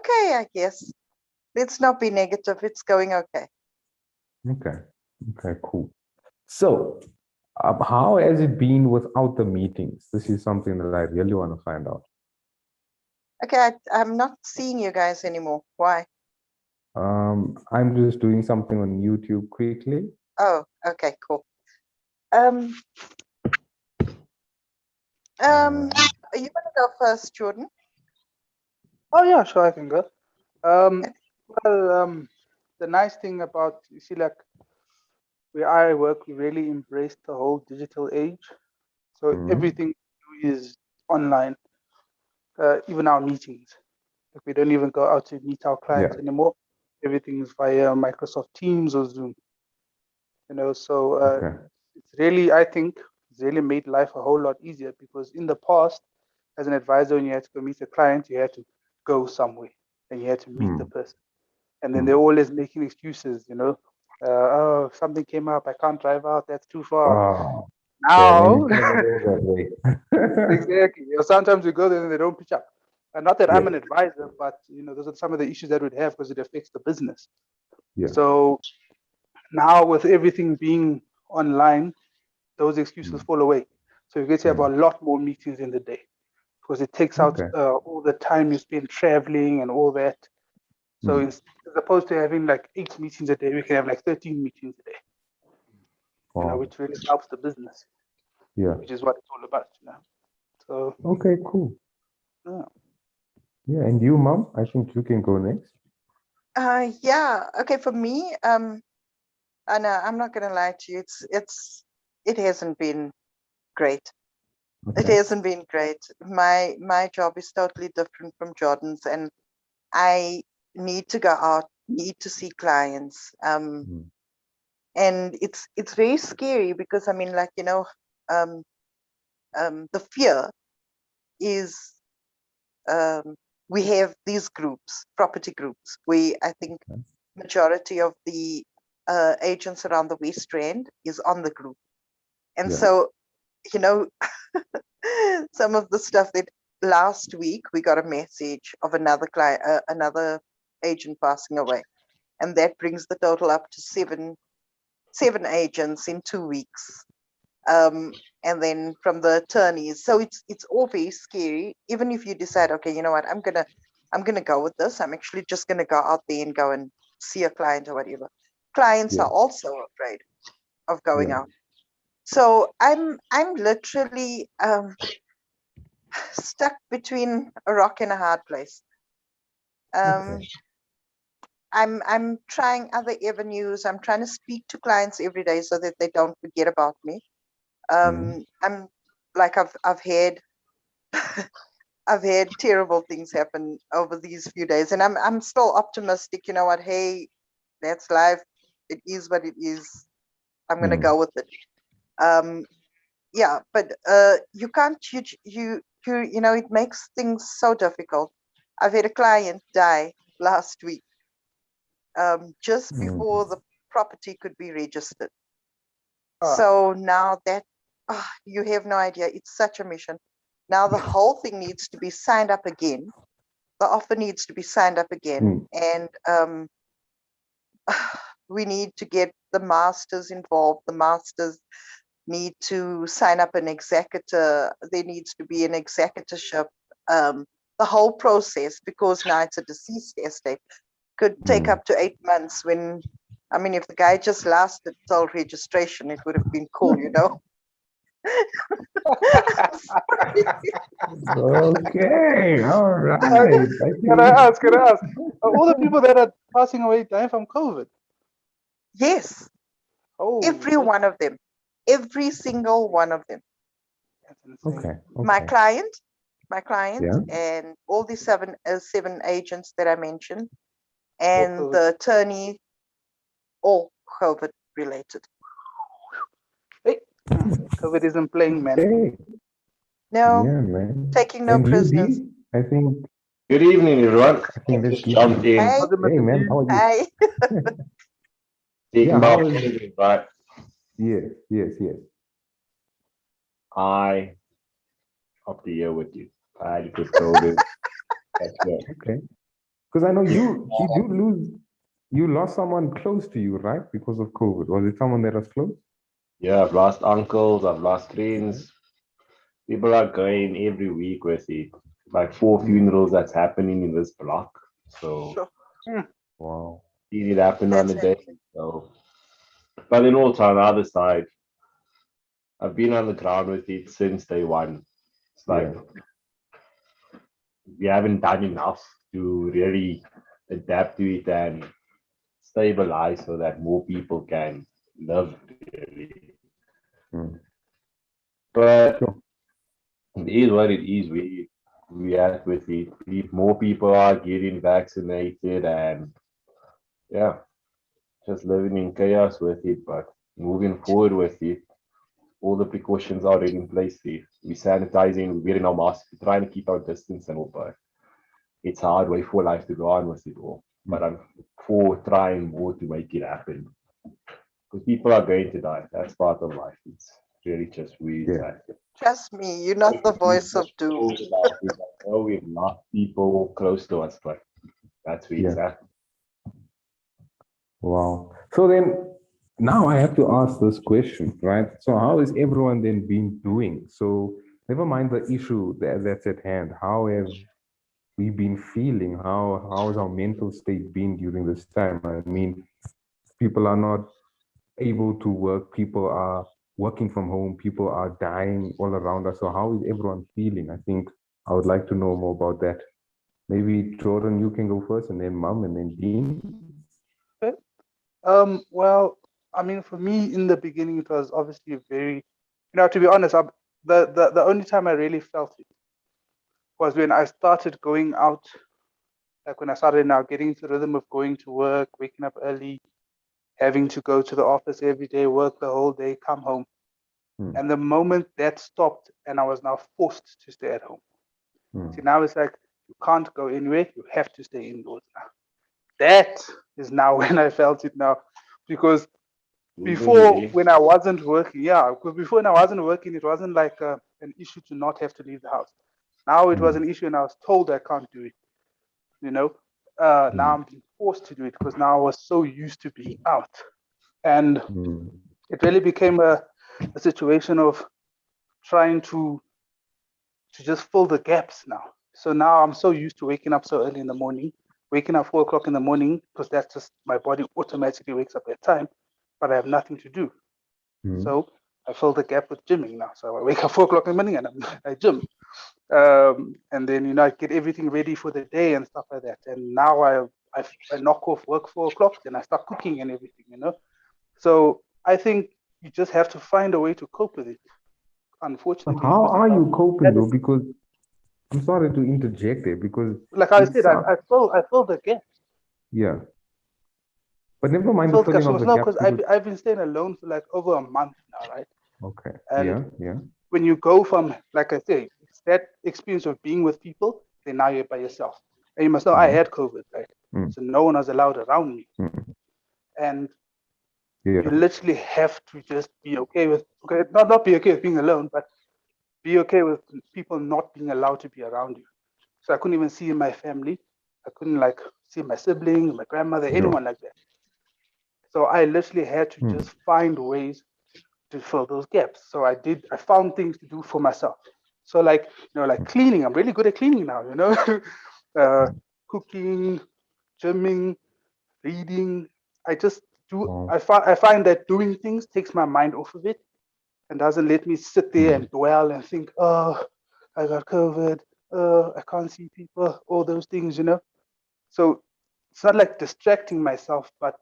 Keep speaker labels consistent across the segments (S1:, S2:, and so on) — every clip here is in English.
S1: okay, I guess. Let's not be negative. It's going okay.
S2: Okay. Okay, cool. So, how has it been without the meetings? This is something that I really want to find out.
S1: Okay, I'm not seeing you guys anymore. Why?
S2: I'm just doing something on YouTube quickly.
S1: Oh, okay, cool. You want to go first, Jordan?
S3: Oh yeah, sure, I can go.
S1: Okay.
S3: Well, the nice thing about, you see, like where I work, we really embrace the whole digital age. So everything we do is online, even our meetings. Like we don't even go out to meet our clients anymore. Everything is via Microsoft Teams or Zoom. You know, so it's really, I think, it's really made life a whole lot easier, because in the past, as an advisor, when you had to go meet a client, you had to go somewhere and you had to meet the person. And then they're always making excuses, you know. Oh, something came up, I can't drive out, that's too far. Now, exactly. You know, sometimes we go there and they don't pitch up. And not that I'm an advisor, but you know, those are some of the issues that we'd have because it affects the business. So now with everything being online, those excuses fall away. So you get to have a lot more meetings in the day, because it takes out all the time you spend traveling and all that. So as opposed to having like 8 meetings a day, we can have like 13 meetings a day. You know, which really helps the business. Which is what it's all about, you know. So
S2: okay, cool. Yeah, and you, Mom? I think you can go next.
S1: Yeah. Okay, for me, I know I'm not gonna lie to you. It hasn't been great. It hasn't been great. My job is totally different from Jordan's, and I need to go out, need to see clients. And it's very scary because I mean, like, you know, the fear is we have these groups, property groups, where I think majority of the agents around the West Rand is on the group. And so, you know, some of the stuff that last week we got a message of another client, another agent passing away. And that brings the total up to seven agents in 2 weeks. And then from the attorneys. So it's all very scary. Even if you decide, okay, you know what, I'm gonna go with this. I'm actually just gonna go out there and go and see a client or whatever. Clients are also afraid of going out. So I'm literally stuck between a rock and a hard place. I'm trying other avenues. I'm trying to speak to clients every day so that they don't forget about me. I'm like I've had I've had terrible things happen over these few days, and I'm still optimistic. You know what? Hey, that's life. It is what it is. I'm gonna go with it. Yeah, but you can't you know, it makes things so difficult. I've had a client die last week, just before the property could be registered. So now that you have no idea, it's such a mission. Now the whole thing needs to be signed up again. The offer needs to be signed up again, and we need to get the masters involved. The masters need to sign up an executor. There needs to be an executorship. The whole process, because now it's a deceased estate, could take up to 8 months. When, I mean, if the guy just lasted till registration, it would have been cool, you know.
S2: Okay, all right.
S3: Can I ask? Are all the people that are passing away dying from COVID?
S1: Yes. Every one of them. Every single one of them.
S2: Okay.
S1: My client, and all the seven agents that I mentioned, and the attorney, all COVID related.
S3: Hey, COVID isn't playing, man.
S1: No,
S2: yeah, man.
S1: taking no prisoners.
S2: I think.
S4: Good evening, everyone.
S2: I think this
S4: Jumped in.
S1: Hey,
S2: hey man, how are you?
S1: Hi.
S4: Taking my opportunity, right?
S2: Yes.
S4: I up the year with you. I just told it. That's good.
S2: Okay. Because I know you lost someone close to you, right? Because of COVID. Was it someone that was close?
S4: Yeah, I've lost uncles, I've lost friends. People are going every week with it. Like 4 funerals that's happening in this block. So
S1: Sure.
S2: Wow.
S4: seen it happen on
S1: That's
S4: the day.
S1: it.
S4: So, but in all, on the other side, I've been on the ground with it since day one. It's like
S2: Yeah.
S4: we haven't done enough to really adapt to it and stabilize so that more people can live really.
S2: Mm.
S4: But
S2: Sure.
S4: it is what it is. We react with it. More people are getting vaccinated, and yeah, just living in chaos with it. But moving forward with it, all the precautions are already in place there. We're sanitizing, we're wearing our masks, we're trying to keep our distance and all. But it's a hard way for life to go on with it all. But I'm for trying more to make it happen because people are going to die. That's part of life. It's really just weird.
S2: Yeah.
S1: Trust me, you're not the voice of doom.
S4: Oh, we've lost people close to us, but that's where it's
S2: Yeah.
S4: at.
S2: Wow. So then now I have to ask this question, right? So how is everyone then been doing? So never mind the issue that's at hand. How have we been feeling? How has our mental state been during this time? I mean, people are not able to work, people are working from home, people are dying all around us. So how is everyone feeling? I think I would like to know more about that. Maybe Jordan, you can go first, and then Mom, and then Dean.
S3: Okay. Well, I mean, for me in the beginning, it was obviously very, to be honest, the only time I really felt it was when I started going out, like when I started now getting into the rhythm of going to work, waking up early, having to go to the office every day, work the whole day, come home. And the moment that stopped and I was now forced to stay at home. See, now it's like you can't go anywhere, you have to stay indoors now. That is now when I felt it now. Because before when I wasn't working, because before when I wasn't working, it wasn't like an issue to not have to leave the house. Now it was an issue and I was told I can't do it, you know. Now I'm being forced to do it because now I was so used to being out. And it really became a situation of trying to just fill the gaps now. So now I'm so used to waking up so early in the morning, waking up 4 o'clock in the morning, because that's just my body automatically wakes up at time, but I have nothing to do. So I fill the gap with gymming now. So I wake up 4 o'clock in the morning and I gym. And then, I get everything ready for the day and stuff like that. And now I knock off work 4 o'clock, then I start cooking and everything. So I think you just have to find a way to cope with it. Unfortunately,
S2: How
S3: because
S2: are you coping though? Because I'm sorry to interject there because
S3: like I said, I fill the gap.
S2: yeah. But never
S3: I
S2: mind the
S3: filled the gap
S2: filling
S3: so
S2: of
S3: much
S2: the
S3: now
S2: gap.
S3: because I've been staying alone for like over a month now, right?
S2: Okay.
S3: And
S2: Yeah.
S3: when you go from, like I say, it's that experience of being with people, then now you're by yourself. And you must know I had COVID, right? So no one was allowed around me. And you
S2: Yeah.
S3: literally have to just be okay with, not be okay with being alone, but be okay with people not being allowed to be around you. So I couldn't even see my family. I couldn't like see my siblings, my grandmother, anyone like that. So I literally had to just find ways to fill those gaps. So I found things to do for myself. So like, like cleaning, I'm really good at cleaning now, cooking, gymming, reading. I just do, I find that doing things takes my mind off of it and doesn't let me sit there and dwell and think, oh, I got COVID, I can't see people, all those things. So it's not like distracting myself, but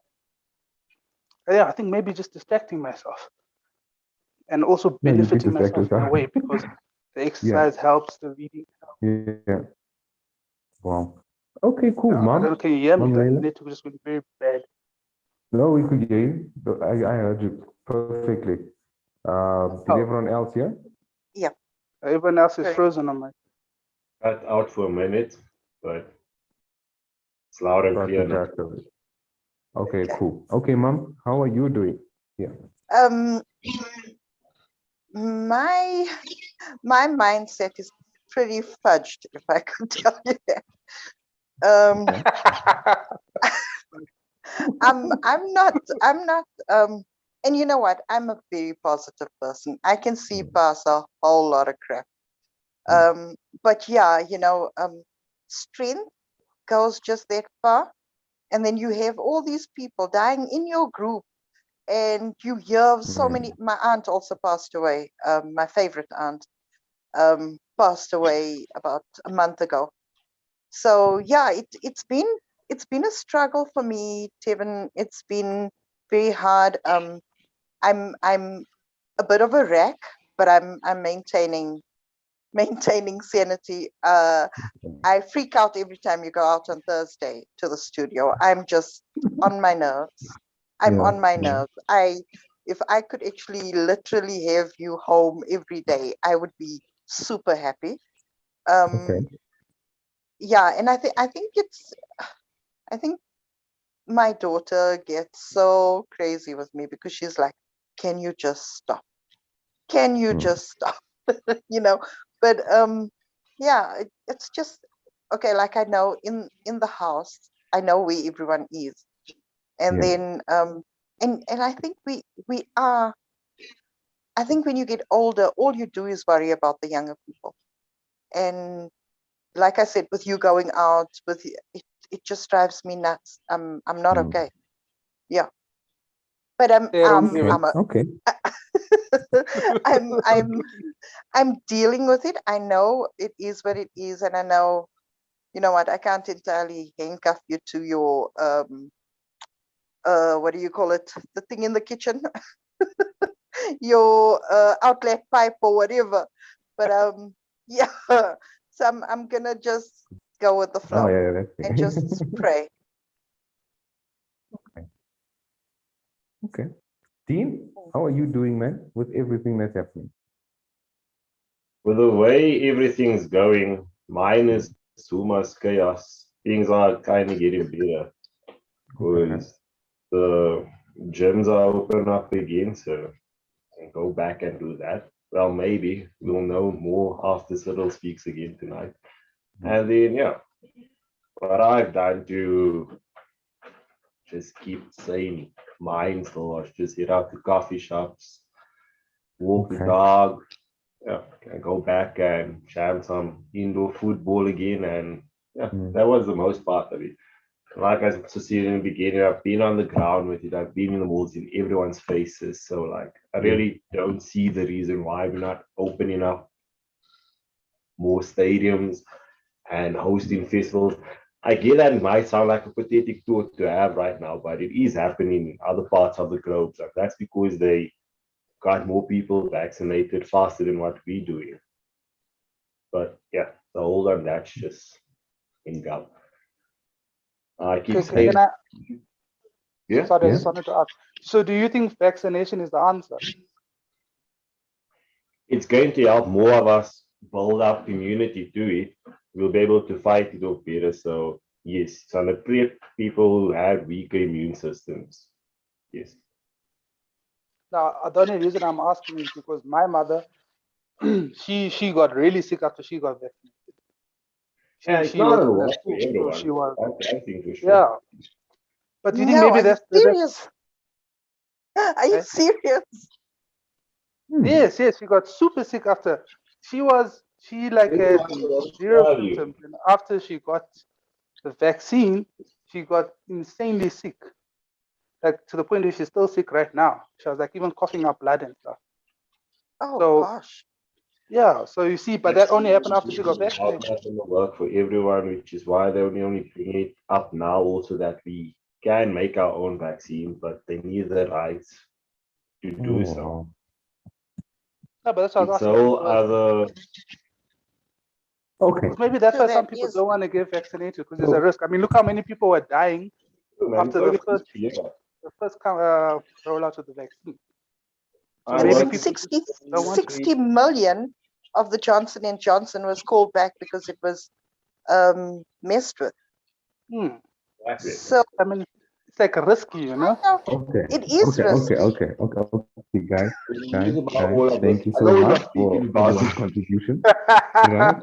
S3: yeah, I think maybe just distracting myself and also
S2: Yeah, you did
S3: benefiting
S2: distract
S3: myself in a
S2: yourself.
S3: way because the
S2: Yeah.
S3: exercise helps, the reading helps.
S2: Yeah. Wow. Okay, cool,
S3: I don't know,
S2: Mom.
S3: can you hear me?
S2: Mom
S3: Like the
S2: Layla?
S3: network just went very bad.
S2: No, we could hear you. I heard you perfectly. Did everyone else hear?
S1: Yep.
S3: Everyone else is
S1: Correct.
S3: frozen on my.
S4: Cut out for a minute, but it's loud and
S2: Got
S4: clear
S2: the
S4: now.
S2: gist of it. Okay, cool. Okay, Mom, how are you doing? Yeah.
S1: My mindset is pretty fudged, if I could tell you that. Um,
S2: Okay.
S1: I'm not, and you know what? I'm a very positive person. I can see past a whole lot of crap. But yeah, strength goes just that far. And then you have all these people dying in your group, and you hear so many. My aunt also passed away. My favorite aunt passed away about a month ago. So yeah, it's been a struggle for me, Tevin. It's been very hard. I'm a bit of a wreck, but I'm maintaining sanity. I freak out every time you go out on Thursday to the studio. I'm just on my nerves. I'm
S2: Yeah.
S1: on my nerves. If I could actually literally have you home every day, I would be super happy.
S2: Okay.
S1: Yeah, and I think my daughter gets so crazy with me because she's like, "Can you just stop? Can you just stop?" you know. But yeah, it's just okay. Like I know in the house, I know where everyone is, and
S2: Yeah.
S1: then and I think we are. I think when you get older, all you do is worry about the younger people, and like I said, with you going out, it just drives me nuts. I'm not okay. Yeah, but
S3: There,
S1: I'm a,
S2: Okay.
S1: I'm I'm I'm dealing with it. I know it is what it is, and I know, you know what, I can't entirely handcuff you to your what do you call it? The thing in the kitchen, your outlet pipe or whatever. But yeah, so I'm gonna just go with the
S2: Oh
S1: flow
S2: yeah,
S1: and just
S2: that's
S1: pray.
S2: okay. Dean, how are you doing, man, with everything that's happening?
S4: With the way everything's going, minus too much chaos, things are kind of getting better
S2: Okay.
S4: because the gyms are open up again, so I can go back and do that. Well, maybe we'll know more after Cyril speaks again tonight. And then, yeah, what I've done to just keep sane mind still was just hit out to coffee shops, walk the
S2: Okay.
S4: dog, yeah, can go back and jam some indoor football again. And yeah, that was the most part of it. Like I said in the beginning, I've been on the ground with it. I've been in the malls in everyone's faces. So like, I really don't see the reason why we're not opening up more stadiums and hosting festivals. I get that it might sound like a pathetic thought to have right now, but it is happening in other parts of the globe. So that's because they got more people vaccinated faster than what we do here. But yeah, the hold on that's just in gum. I keep
S3: can
S4: saying,
S3: I?
S4: yeah,
S3: Sorry, I
S2: Yeah.
S3: just wanted to ask. So, do you think vaccination is the answer?
S4: it's going to help more of us build up immunity to it. We'll be able to fight it off better. So yes, it's on the people who have weaker immune systems. Yes.
S3: Now, the only reason I'm asking is because my mother, she got really sick after she got vaccinated.
S4: Yeah, it's
S3: She
S4: not
S3: was
S4: a
S3: in the
S4: lot for
S3: school, so she
S4: everyone.
S3: was,
S4: That's one thing for sure.
S3: yeah. But do you think
S1: No,
S3: maybe
S1: are you serious? Are you
S3: eh?
S1: serious?
S3: Yes, she got super sick after. She like had
S4: Everyone will
S3: zero
S4: tell you.
S3: symptoms, and after she got the vaccine, she got insanely sick, like to the point where she's still sick right now. She was like even coughing up blood and stuff.
S1: Oh
S3: So
S1: gosh.
S3: yeah, so you see, but that only happened after she got
S4: It's not
S3: vaccinated.
S4: going to work for everyone, which is why they only bring it up now, also that we can make our own vaccine, but they need the rights to do
S2: Oh,
S4: so.
S2: wow.
S3: Yeah, but that's what I was
S4: It's a
S3: asking
S4: whole
S3: because
S4: other.
S2: Okay.
S3: maybe that's
S1: So
S3: why
S1: that
S3: some people
S1: is
S3: don't want to get vaccinated because there's a
S2: So,
S3: risk. I mean, look how many people were dying
S4: Man, it's
S3: after the
S4: only
S3: first
S4: yeah.
S3: rollout of the vaccine. So
S4: I
S1: and
S3: maybe
S1: then
S4: work.
S3: people just
S1: 60,
S3: don't want to.
S1: 60 million of the Johnson and Johnson was called back because it was messed with.
S3: Hmm.
S4: Exactly.
S1: So
S3: I mean, it's like risky, you know.
S1: I know.
S2: Okay,
S1: It is risky.
S2: okay, guys,
S4: It is about all of
S2: thank
S4: this.
S2: you
S4: I
S2: so
S4: know we're
S2: much
S4: not speaking
S2: for
S4: about
S2: your
S4: it.
S2: contribution, right?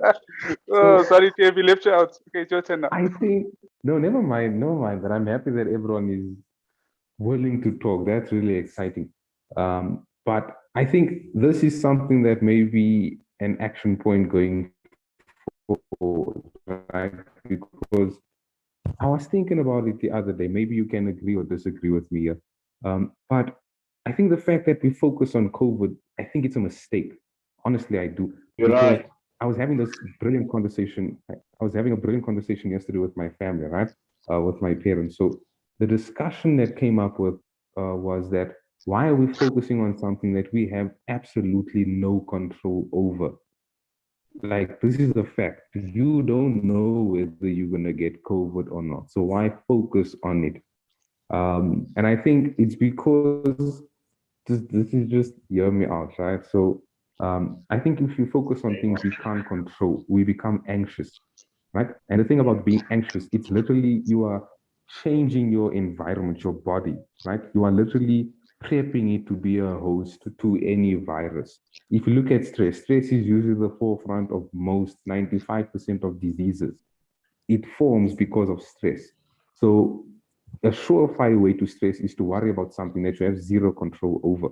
S3: Oh,
S2: So
S3: sorry, TFB left you out. Okay, it's your turn now.
S2: I think, no, never mind, but I'm happy that everyone is willing to talk. That's really exciting. But I think this is something that may be an action point going forward, right? Because I was thinking about it the other day. Maybe you can agree or disagree with me here. But I think the fact that we focus on COVID, I think it's a mistake. Honestly, I do.
S4: You're
S2: Because
S4: right.
S2: I was having this brilliant conversation. I was having a brilliant conversation yesterday with my family, right? With my parents. So the discussion that came up with was that why are we focusing on something that we have absolutely no control over? Like, this is a fact. You don't know whether you're going to get COVID or not. So why focus on it? And I think it's because this is just hear me out, right? So I think if you focus on things we can't control, we become anxious, right? And the thing about being anxious, it's literally you are changing your environment, your body, right? You are literally prepping it to be a host to any virus. If you look at stress, stress is usually the forefront of most 95% of diseases. It forms because of stress. So a surefire way to stress is to worry about something that you have zero control over.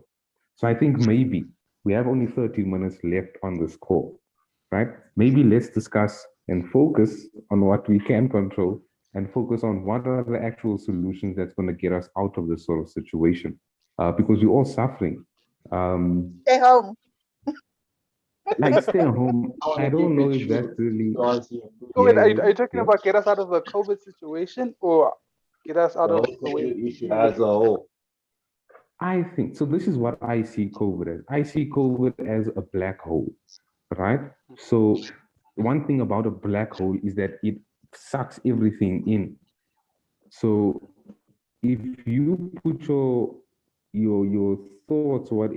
S2: So I think maybe we have only 30 minutes left on this call, right? Maybe let's discuss and focus on what we can control and focus on what are the actual solutions that's going to get us out of this sort of situation. Because we're all suffering. Um,
S1: Stay home.
S2: like stay home.
S4: I want
S2: I
S4: to
S2: don't
S4: keep
S2: know
S4: it
S2: if that's
S4: short.
S2: really,
S4: So I see
S3: Oh, wait,
S2: yeah, yeah,
S3: are you talking
S2: yeah.
S3: about get us out of the COVID situation or get us
S4: the
S3: out of
S4: whole
S3: the way
S4: COVID issue
S3: we live?
S4: as a whole.
S2: I think so. This is what I see COVID as. I see COVID as a black hole, right? So one thing about a black hole is that it sucks everything in. So if you put your thoughts or what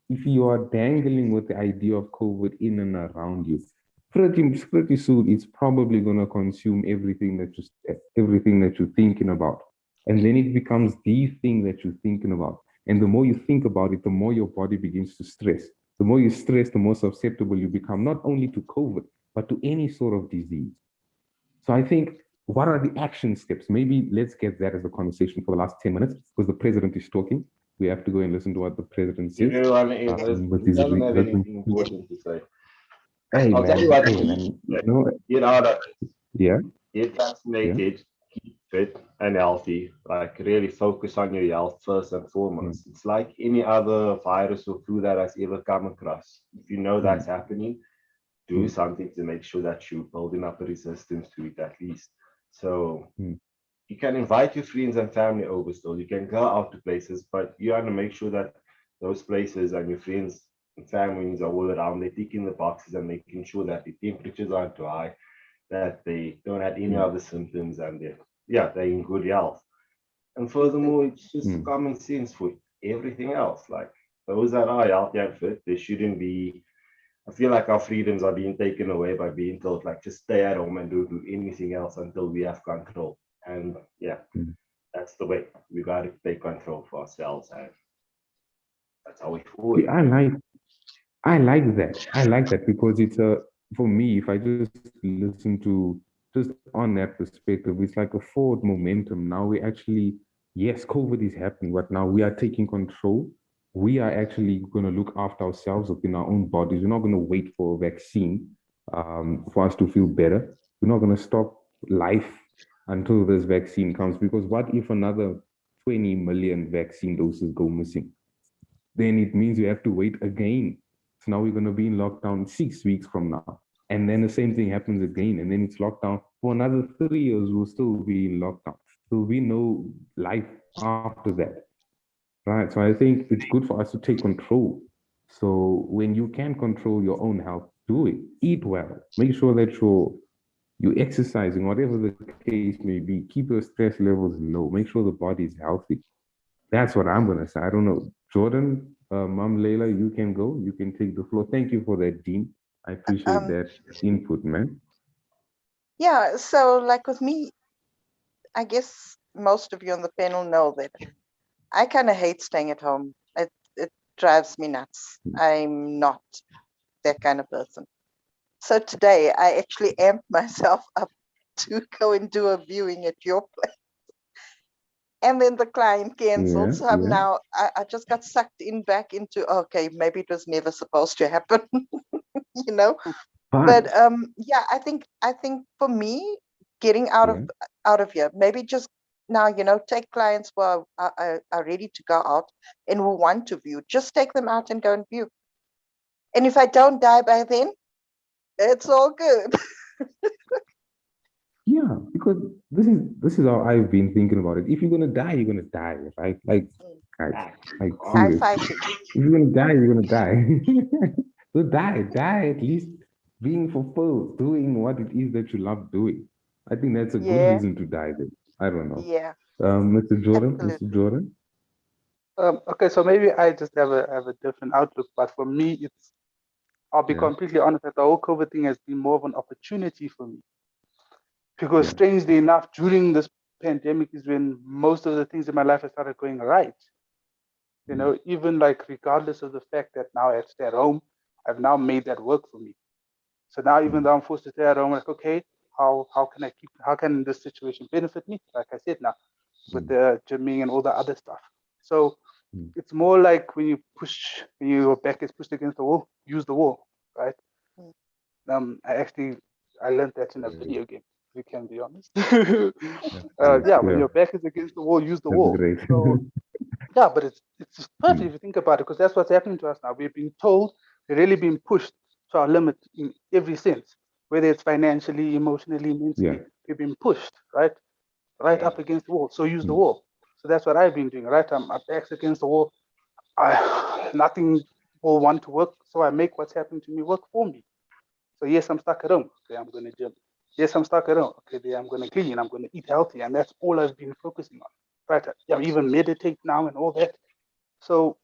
S2: if you are dangling with the idea of COVID in and around you, pretty soon it's probably gonna consume everything that you're thinking about. And then it becomes the thing that you're thinking about. And the more you think about it, the more your body begins to stress. The more you stress, the more susceptible you become, not only to COVID, but to any sort of disease. So I think what are the action steps? Maybe let's get that as a conversation for the last 10 minutes because the president is talking. We have to go and listen to what the president
S4: You
S2: says.
S4: know, I mean,
S2: With
S4: he
S2: his
S4: doesn't have
S2: written
S4: anything
S2: speech.
S4: important to say. I'll tell you what
S2: Hey
S4: he needs
S2: man,
S4: to say. Get out of it.
S2: yeah,
S4: Get
S2: yeah,
S4: vaccinated, keep fit and healthy. Like really focus on your health first and
S2: mm,
S4: foremost. It's like any other virus or flu that has ever come across. If you know that's
S2: mm,
S4: happening, do
S2: mm,
S4: something to make sure that you're building up a resistance to it at least. So
S2: mm,
S4: you can invite your friends and family over still. You can go out to places, but you have to make sure that those places and your friends and families are all around. They're ticking the boxes and making sure that the temperatures aren't too high, that they don't have any
S2: mm,
S4: other symptoms, and they're in good health. And furthermore, it's just
S2: mm.
S4: common sense for everything else. Like those that are healthy and fit, they shouldn't be. I feel like our freedoms are being taken away by being told like just stay at home and don't do anything else until we have control. And yeah,
S2: Mm.
S4: that's the way we got to take control for ourselves, and that's how we
S2: See,
S4: forward.
S2: I like that. I like that because it's a for me, if I just listen to just on that perspective, it's like a forward momentum. Now we actually, yes, COVID is happening, but now we are taking control. We are actually going to look after ourselves within our own bodies. We're not going to wait for a vaccine for us to feel better. We're not going to stop life until this vaccine comes because what if another 20 million vaccine doses go missing? Then it means you have to wait again. So now we're going to be in lockdown 6 weeks from now. And then the same thing happens again. And then it's lockdown for another 3 years, we'll still be in lockdown. So we know life after that. Right. So I think it's good for us to take control. So when you can control your own health, do it. Eat well. Make sure that you're exercising, whatever the case may be. Keep your stress levels low. Make sure the body is healthy. That's what I'm gonna say. I don't know. Jordan, Mom Layla, you can go. You can take the floor. Thank you for that, Dean. I appreciate
S1: Um,
S2: that input, man.
S1: yeah, so like with me, I guess most of you on the panel know that I kind of hate staying at home. It drives me nuts. I'm not that kind of person. So today I actually amped myself up to go and do a viewing at your place. And then the client canceled.
S2: Yeah,
S1: So I'm
S2: yeah.
S1: now, I just got sucked in back into, okay, maybe it was never supposed to happen, you know? But
S2: But
S1: yeah, I think for me, getting out of here, maybe just now, take clients who are ready to go out and who want to view, just take them out and go and view. And if I don't die by then, it's all good.
S2: yeah, because this is how I've been thinking about it. If you're gonna die, you're gonna die, right? Like, guys, like
S1: I
S2: serious.
S1: fight it.
S2: If you're gonna die, you're gonna die. So die at least being fulfilled, doing what it is that you love doing. I think that's a good
S1: Yeah,
S2: reason to die then. I don't know.
S1: yeah,
S2: Mr. Jordan, Mr.
S1: absolutely.
S2: Jordan.
S3: Okay, so maybe I just have a different outlook, but for me, I'll be
S2: Yeah,
S3: completely honest that the whole COVID thing has been more of an opportunity for me. Because
S2: yeah.
S3: strangely enough, during this pandemic is when most of the things in my life have started going right. Even like regardless of the fact that now I have to stay at home, I've now made that work for me. So now even though I'm forced to stay at home, like, okay, how can this situation benefit me? Like I said now, with the gymming and all the other stuff. So it's more like when your back is pushed against the wall, use the wall, right?
S1: Mm.
S3: I learned that in a
S2: Mm.
S3: video game. We can be honest.
S2: That's great.
S3: Yeah, when
S2: Yeah,
S3: your back is against the wall, use the
S2: that's
S3: wall.
S2: great.
S3: So yeah, but it's just perfect
S2: Mm.
S3: if you think about it, because that's what's happening to us now. We're being told, we're really being pushed to our limit in every sense, whether it's financially, emotionally,
S2: Yeah.
S3: mentally. We're being pushed, right up against the wall. So use the
S2: Mm.
S3: wall. So that's what I've been doing, right? My back's against the wall. Nothing will want to work, so I make what's happening to me work for me. So yes, I'm stuck at home. Okay, I'm going to gym. Yes, I'm stuck at home. Okay, there I'm going to clean. I'm going to eat healthy, and that's all I've been focusing on. Right? I even meditate now and all that. So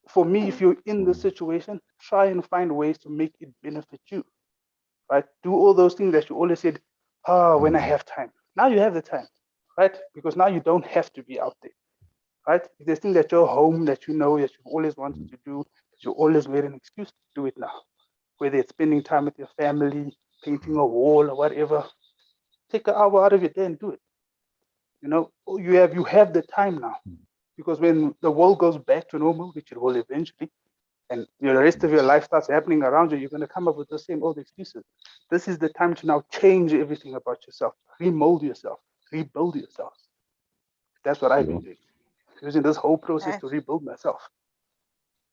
S3: for me, if you're in this
S2: Mm.
S3: situation, try and find ways to make it benefit you. Right? Do all those things that you always said, when I
S2: Mm.
S3: have time. Now you have the time, right? Because now you don't have to be out there, right? If there's things that you're home that you know that you've always wanted to do, that you always made an excuse to do it now. Whether it's spending time with your family, painting a wall or whatever, take an hour out of your day and do it. You have the time now. Because when the world goes back to normal, which it will eventually, and the rest of your life starts happening around you, you're going to come up with the same old excuses. This is the time to now change everything about yourself, remold yourself, rebuild yourself. That's what I've
S2: Yeah.
S3: been doing, using this whole process
S1: Nice,
S3: to rebuild myself.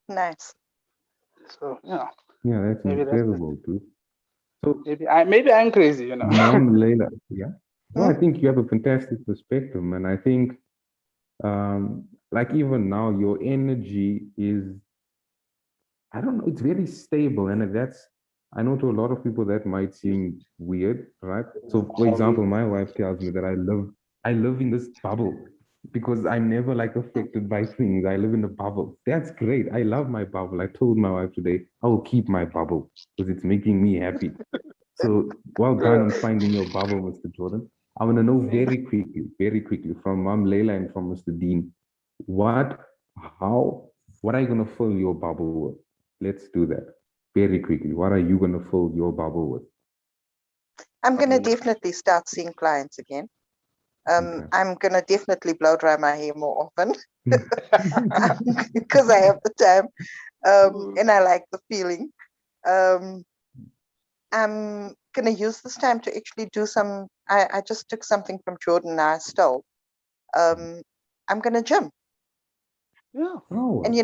S1: nice.
S3: So yeah,
S2: Yeah, that's
S3: maybe that's just
S2: incredible,
S3: it.
S2: dude. So,
S3: Maybe I'm crazy.
S2: Mom Leila, yeah. No,
S1: Hmm?
S2: I think you have a fantastic perspective, man. I think, like even now, your energy is, I don't know, it's very stable, and I know to a lot of people that might seem weird, right? So, for example, my wife tells me that I live in this bubble because I'm never like affected by things. I live in a bubble. That's great. I love my bubble. I told my wife today, I will keep my bubble because it's making me happy. So well done on finding your bubble, Mr. Jordan. I want to know very quickly from Mom Leila and from Mr. Dean, what, what are you going to fill your bubble with? Let's do that very quickly. What are you going to fill your bubble with?
S1: I'm going to definitely start seeing clients again.
S2: Okay.
S1: I'm going to definitely blow dry my hair more often because I have the time and I like the feeling. Um, I'm going to use this time to actually do some. I just took something from Jordan and I stole. I'm going to gym.
S3: Yeah.
S1: And,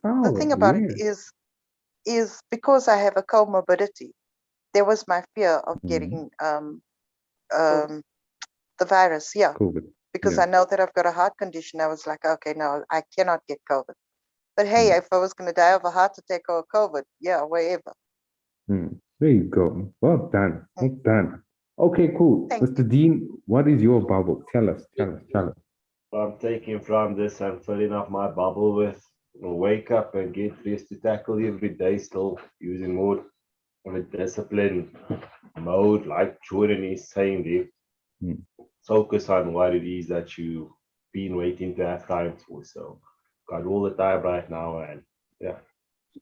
S2: Oh,
S1: the thing about it
S2: yeah.
S1: is because I have a comorbidity, there was my fear of
S2: Mhm.
S1: getting the virus. Yeah.
S2: COVID.
S1: Because
S2: Yeah.
S1: I know that I've got a heart condition. I was like, okay, no, I cannot get COVID. But hey,
S2: Mm.
S1: if I was going to die of a heart attack or COVID, yeah, wherever.
S2: Mm. There you go. Well done.
S1: Mm,
S2: Well done. Okay, cool.
S1: thank you.
S2: Mr. Dean, what is your bubble? Tell us, tell us, tell us.
S4: I'm taking from this and filling up my bubble with wake up and get dressed to tackle every day, still using more of a discipline mode, like Jordan is saying there.
S2: Mm.
S4: focus on what it is that you've been waiting to have time for. So got all the time right now, and yeah,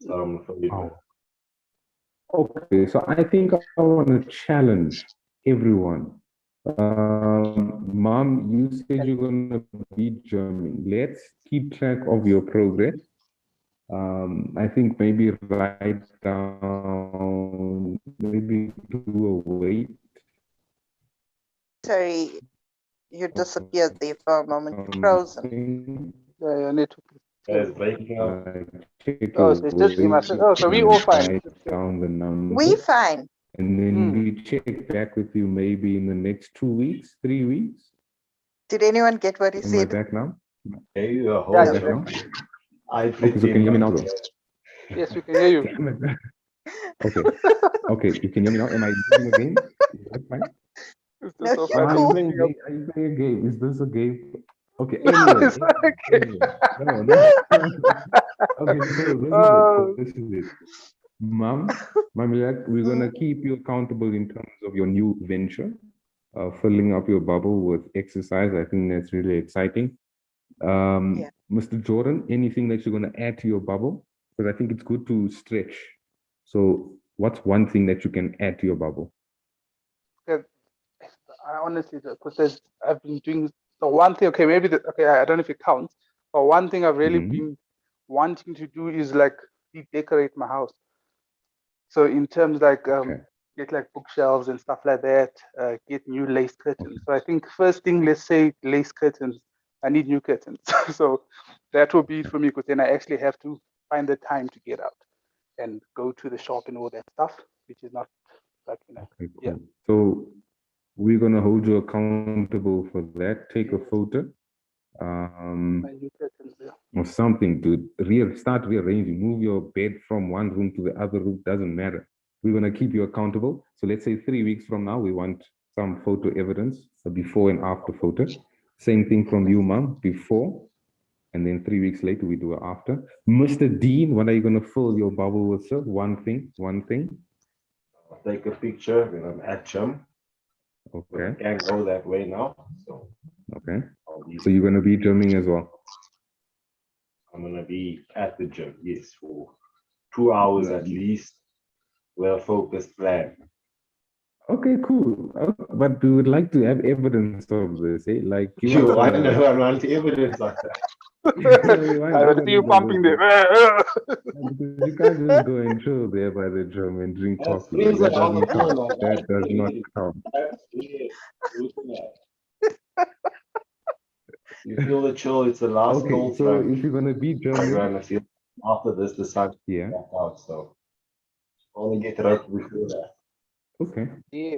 S4: so I'm afraid.
S2: Wow. Okay, so I think I want to challenge everyone. Mom, you said you're going to be German. Let's keep track of your progress. I think maybe write down, maybe do a weight.
S1: Sorry, you disappeared there for a moment. You're frozen.
S2: Something,
S3: Yeah, network.
S4: Guys, breaking up.
S2: check
S3: Oh,
S2: your
S3: so it's just him. I said,
S2: weight
S3: oh, so we
S2: and
S3: all fine.
S2: write down the number.
S1: We fine.
S2: And then we check back with you maybe in the next 2 weeks, 3 weeks.
S1: Did anyone get what he
S2: Am I
S1: said?
S2: back now?
S4: Hey, you a whole
S3: Yeah,
S2: Back now?
S4: I
S2: Okay, so can you hear me now though?
S3: Yes, we can hear you.
S2: Damn it. Okay. Okay, you can hear me now. Am I losing again? Is that fine?
S3: It's
S1: No,
S3: just so
S1: you're
S3: funny.
S1: cool.
S2: Are you playing a game? Is this a game? Okay,
S3: No,
S2: anyway.
S3: it's not okay.
S2: No, no. Okay, so this is it. Mom, Mamilak, we're gonna keep you accountable in terms of your new venture, filling up your bubble with exercise. I think that's really exciting.
S1: Yeah.
S2: Mr. Jordan, anything that you're gonna add to your bubble? Because I think it's good to stretch. So what's one thing that you can add to your bubble?
S3: I honestly, because I've been doing the one thing. Okay, maybe okay. I don't know if it counts. But one thing I've really been wanting to do is like decorate my house. So in terms like get like bookshelves and stuff like that. Get new lace curtains. So I think first thing, let's say lace curtains. I need new curtains. So that will be it for me, because then I actually have to find the time to get out and go to the shop and all that stuff, which is not like
S2: Okay, cool.
S3: yeah.
S2: So we're gonna hold you accountable for that. Take a photo,
S3: My new curtains, yeah.
S2: or something to start rearranging. Move your bed from one room to the other room. Doesn't matter. We're gonna keep you accountable. So let's say 3 weeks from now, we want some photo evidence, a before and after photo. Same thing from you, Mom. Before, and then 3 weeks later, we do it after. Mr. Dean, what are you gonna fill your bubble with, sir? One thing.
S4: I'll take a picture when I'm at gym.
S2: Okay.
S4: I can't go that way now, so
S2: Okay. So you're gonna be gymming as well.
S4: I'm gonna be at the gym, yes, for 2 hours at least, with a focused plan.
S2: Okay, cool. But we would like to have evidence of this, eh? Like give us
S4: You, I
S2: a-
S4: never want evidence like that.
S2: We want
S3: I already see you
S2: evidence of
S3: pumping
S2: this.
S3: there.
S2: Because you can't just go and chill there by the gym and drink
S4: That's
S2: coffee.
S4: freezing
S2: That
S4: on the
S2: doesn't count.
S4: floor, like
S2: That
S4: that.
S2: does not count.
S4: That's it. You feel the chill, it's the last
S2: Okay,
S4: cold
S2: so
S4: front.
S2: if you're gonna be
S4: I'm
S2: gymming,
S4: gonna feel after this, the sun
S2: yeah.
S4: back out, so only get it out before that.
S2: Okay.
S3: Yeah,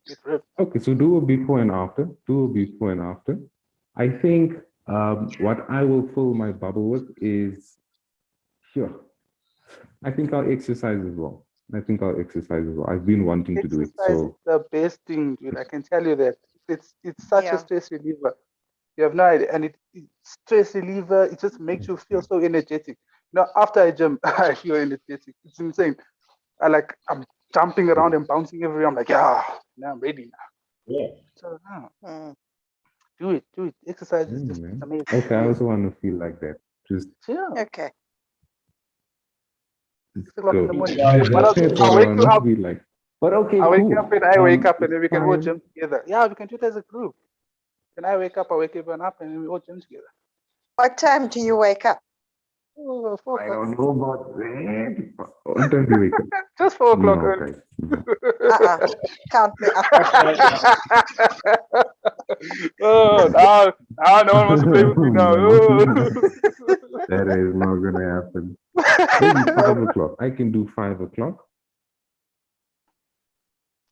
S3: get ripped.
S2: Okay, so do a before and after. Do a before and after. I think what I will fill my bubble with is sure. I think I'll exercise as well. I've been wanting to do it.
S3: Exercise is
S2: So
S3: the best thing, dude. I can tell you that. It's such
S1: Yeah.
S3: a stress reliever. You have no idea. And it's stress reliever. It just makes you feel so energetic. You know, after I gym, I feel energetic. It's insane. I'm jumping around and bouncing everywhere. I'm like, yeah, now I'm ready now.
S4: Yeah.
S3: So
S1: Mm.
S3: do it. Exercise is just
S2: man.
S3: amazing.
S2: Okay, I also want to feel like that. Just
S3: Yeah.
S1: Okay.
S3: 6 o'clock in the
S2: go.
S3: morning.
S4: Yeah,
S3: But
S2: That's
S3: I'll
S2: what I
S3: wake
S2: want
S3: you
S2: to
S3: up.
S2: be like. But okay,
S3: I'll wake you
S2: cool.
S3: up and I wake up, and then we can all
S2: Fine.
S3: gym together. Yeah, we can do it as a group. When I wake up, I wake everyone up, and then we all gym together.
S1: What time do you wake up?
S3: Oh, 4
S2: I
S3: o'clock.
S2: don't know about that. What time do you wake up?
S3: Just 4 o'clock
S2: No,
S3: early.
S2: guys. No.
S1: Count me out.
S3: Oh, now no one wants to play with me now. Oh.
S2: That is not gonna happen. Maybe 5 o'clock. I can do 5 o'clock.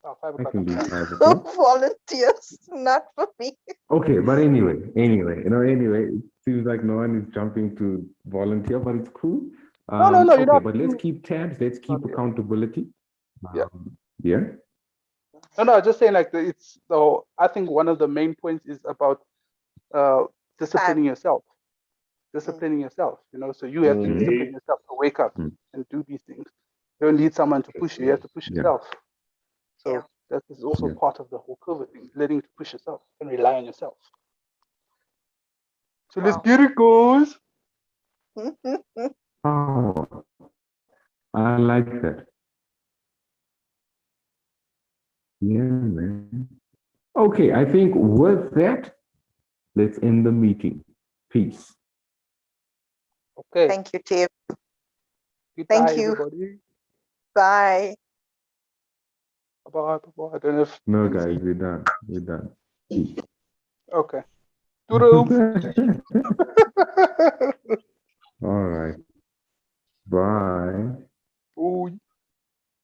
S3: Oh, 5
S2: I
S3: o'clock.
S2: can do
S3: I'm fine.
S2: 5 o'clock.
S1: Volunteers, not for me.
S2: Okay, but anyway, it seems like no one is jumping to volunteer, but it's cool.
S3: No, you're
S2: Okay,
S3: not.
S2: but let's keep tabs. Let's keep
S3: Okay.
S2: accountability.
S3: Yeah.
S2: Yeah.
S3: No, just saying like it's so. I think one of the main points is about disciplining yourself. Disciplining yourself, you know. So you have to discipline yourself to wake up and do these things. You don't need someone to push you. You have to push
S2: Yeah.
S3: yourself. So
S1: Yeah.
S3: That is also
S2: Yeah.
S3: part of the whole COVID thing, learning to push yourself and rely on yourself. So let's
S1: Wow.
S3: get it, guys.
S2: Oh, I like that. Yeah, man. Okay, I think with that, let's end the meeting. Peace.
S3: Okay.
S1: Thank you, Tev.
S3: Goodbye,
S1: Thank you.
S3: everybody.
S1: Bye.
S3: Bye-bye. Bye-bye. I don't know if
S2: No, guys, we're done. We're done. Peace.
S3: okay. Toodles.